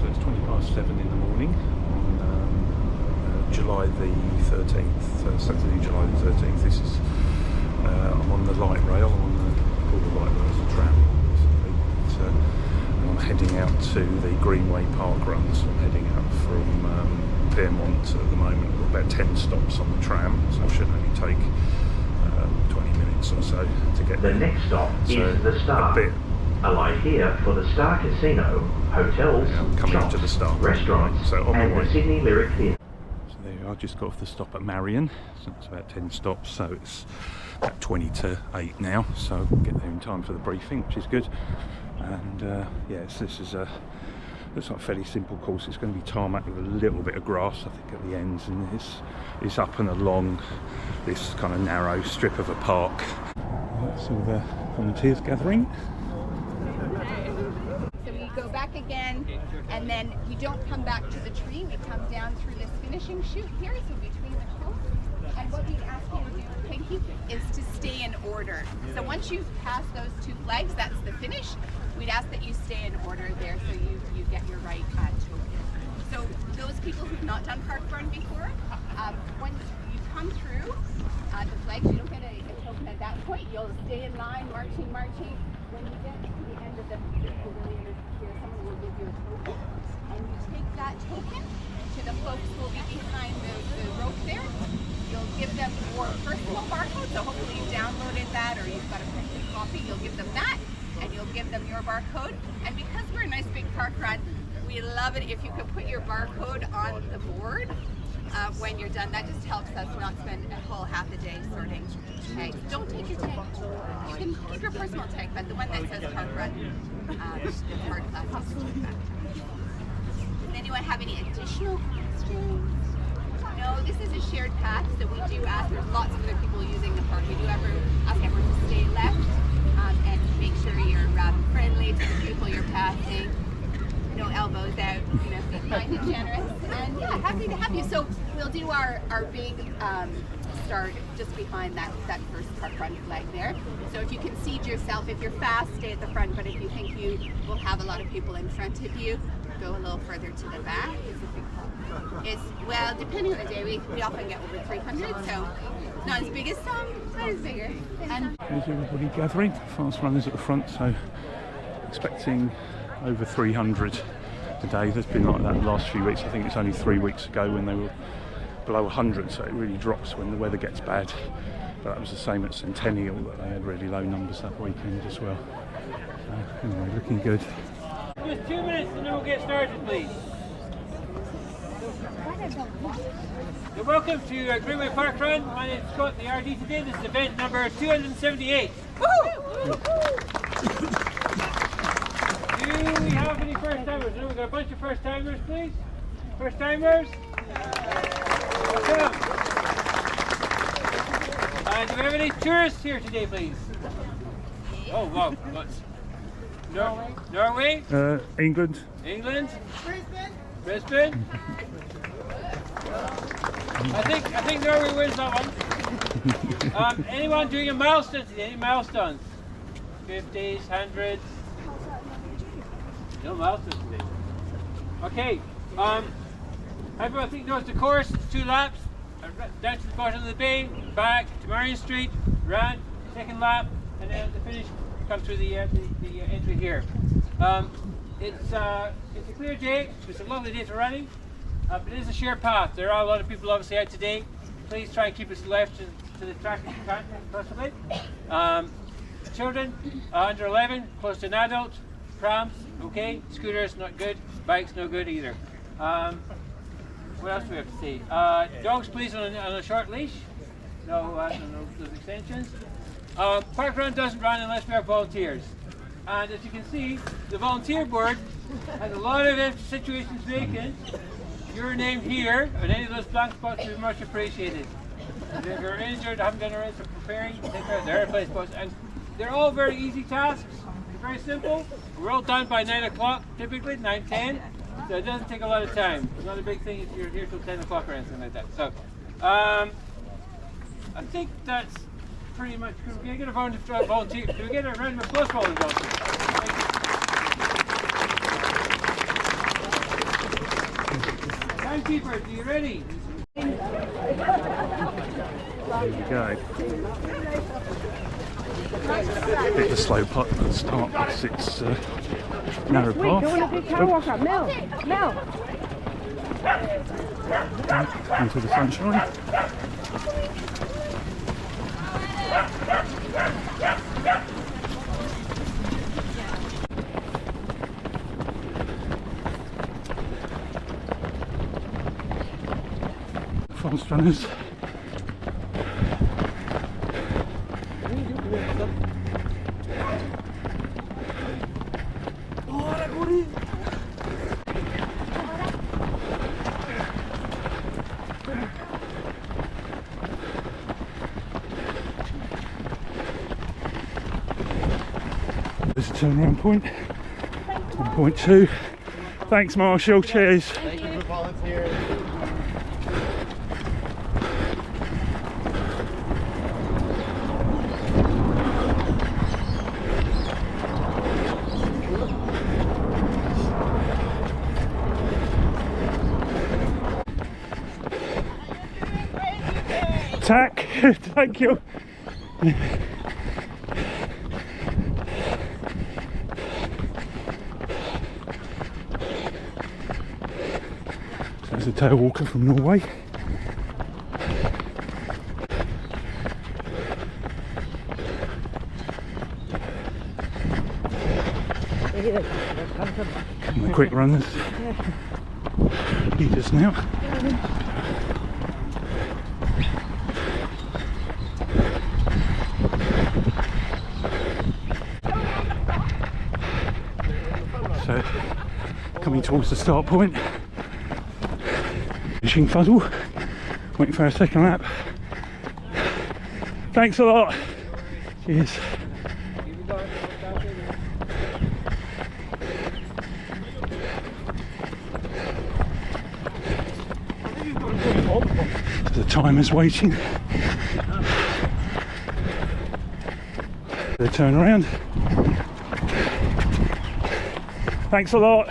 so it's 7:20 in the morning on July the 13th, Saturday, July the 13th. This is, I'm on the light rail, called the light rail, it's a tram, basically. And I'm heading out to the GreenWay parkrun, so I'm heading out from Fairmont at the moment. We've got about 10 stops on the tram, so it should only take 20 minutes or so to get there. The next stop is the Star. Alight here for the Star Casino, hotels, shops, to the Star restaurants, so on and the way. the Sydney Lyric Theatre. So there you are, just got off the stop at Marion, so it's about 10 stops, so it's about 20 to 8 now, so I'll get there in time for the briefing, which is good. And yes, this is looks like a fairly simple course. It's going to be tarmac with a little bit of grass, I think, at the ends, and it's up and along this kind of narrow strip of a park. That's all the volunteers gathering. So we go back again, and then we don't come back to the tree, we come down through this finishing chute here, so between the cones. And what we'd ask you to do, Pinky, is to stay in order. So once you pass those two flags, that's the finish. We'd ask that you stay in order there so you get your right token. So those people who've not done parkrun before, when you come through the flags, you don't get a token at that point. You'll stay in line, marching. When you get to the end of the pavilion here, someone will give you a token. And you take that token to the folks who will be behind the rope there. You'll give them your personal barcode, so hopefully you've downloaded that or you've got a printed copy. You'll give them that, and you'll give them your barcode. And because we're a nice big park run, we love it if you could put your barcode on the board when you're done. That just helps us not spend a whole half a day sorting tags. Don't take your tag. You can keep your personal tag, but the one that says park run is hard plastic to take back. Does anyone have any additional questions? No, this is a shared path, so we do ask, there's lots of other people using the park. We do ask everyone to stay left and make sure you're friendly to the people you're passing. No elbows out, be kind and generous. And yeah, happy to have you. So we'll do our big start just behind that first park run flag there. So if you can seat yourself, if you're fast, stay at the front, but if you think you will have a lot of people in front of you, go a little further to the back. Well, depending on the day, we often get over 300, so not as big as some, not as bigger. And there's everybody gathering, fast runners at the front, so expecting over 300 a day. There's been like that the last few weeks. I think it's only 3 weeks ago when they were below 100, so it really drops when the weather gets bad. But that was the same at Centennial, that they had really low numbers that weekend as well. So anyway, looking good. Just 2 minutes and then we'll get started, please. You're welcome to GreenWay Parkrun. My name is Scott, the RD today. This is event number 278. Woo! Do we have any first timers? No, we've got a bunch of first timers, please. First timers? Welcome. And do we have any tourists here today, please? Oh, wow. Norway? England. England? Brisbane? I think Norway wins that one. Anyone doing a milestone today? Any milestones? 50s, 100s? No milestones today. Okay. Everyone I think knows the course. It's 2 laps. Down to the bottom of the bay, back to Marion Street, round, second lap, and then at the finish come through the entry here. It's a clear day. It's a lovely day for running. But it is a shared path. There are a lot of people obviously out today. Please try and keep us left to the track if you can, possibly. Children under 11, close to an adult. Prams, okay. Scooters, not good. Bikes, no good either. What else do we have to say? Dogs, please, on a short leash. No those extensions. Parkrun doesn't run unless we have volunteers. And as you can see, the volunteer board has a lot of empty situations vacant. Your name here, and any of those blank spots would be much appreciated. If you're injured, haven't done a race, or preparing, take out the airplane spots. And they're all very easy tasks, very simple. We're all done by 9 o'clock, typically, 9:10. So it doesn't take a lot of time. It's not a big thing if you're here till 10 o'clock or anything like that. So, I think that's pretty much. Can we get a volunteer? Do we get a round of applause for all the volunteers? Timekeepers, are you ready? There you go. Bit of a slow putt at the start because it's narrow path. Into the sunshine. Fast runners. There's a turnaround point. 1.2. Thanks, Marshall. Cheers. Thank you for volunteering. Tack. Thank you. There's a tail walker from Norway. And the quick runners. Leaders now. So, coming towards the start point. Finishing fuzzle, waiting for our second lap. Thanks a lot. Cheers. The timer's waiting. The turnaround. Thanks a lot.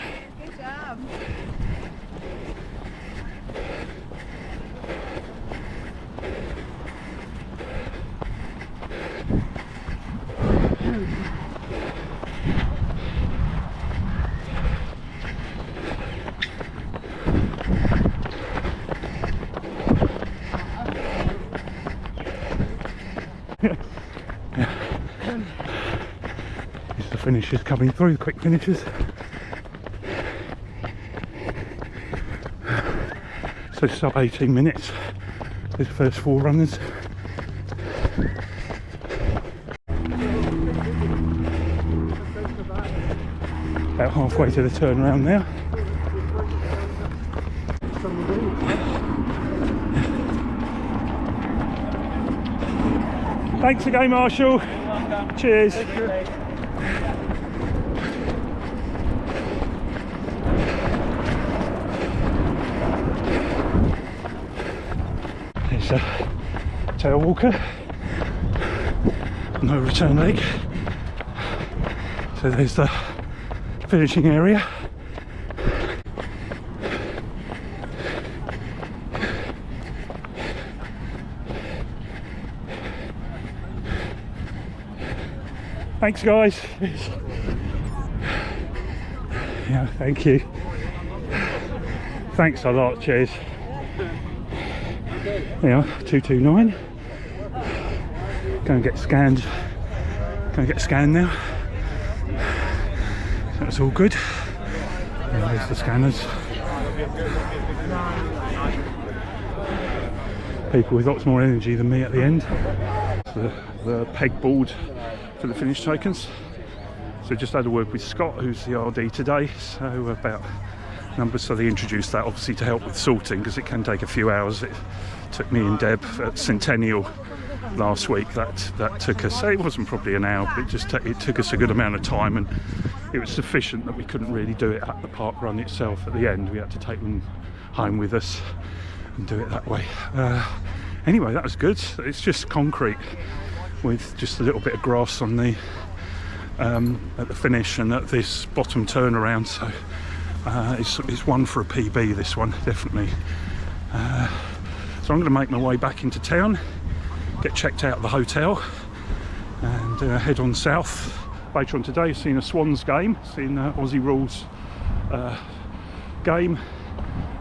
Good job. It's the finishers coming through, the quick finishers. So sub 18 minutes, those first 4 runners. About halfway to the turnaround now. Thanks again, Marshall. Cheers. There's a tail walker. No return leg. So there's the finishing area. Thanks guys. Yeah, thank you. Thanks a lot, cheers. Yeah, 229. Go and get scanned. Go and get scanned now. That's all good. And there's the scanners. People with lots more energy than me at the end. The pegboard for the finish tokens. So just had a word with Scott, who's the RD today, so about numbers. So they introduced that obviously to help with sorting, because it can take a few hours. It took me and Deb at Centennial last week. That took us, it wasn't probably an hour, but it took us a good amount of time, and it was sufficient that we couldn't really do it at the park run itself. At the end we had to take them home with us and do it that way. Anyway, that was good. It's just concrete with just a little bit of grass on the at the finish and at this bottom turnaround, so It's one for a PB, this one, definitely. So I'm going to make my way back into town, get checked out of the hotel, and head on south. Later on today, seeing a Swans game, seeing Aussie Rules game,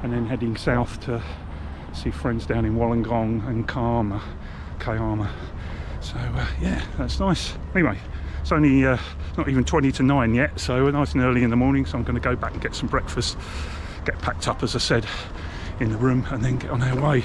and then heading south to see friends down in Wollongong and Kiama. So yeah, that's nice. Anyway, it's only not even 20 to 9 yet, so nice and early in the morning, so I'm going to go back and get some breakfast, get packed up as I said in the room, and then get on our way.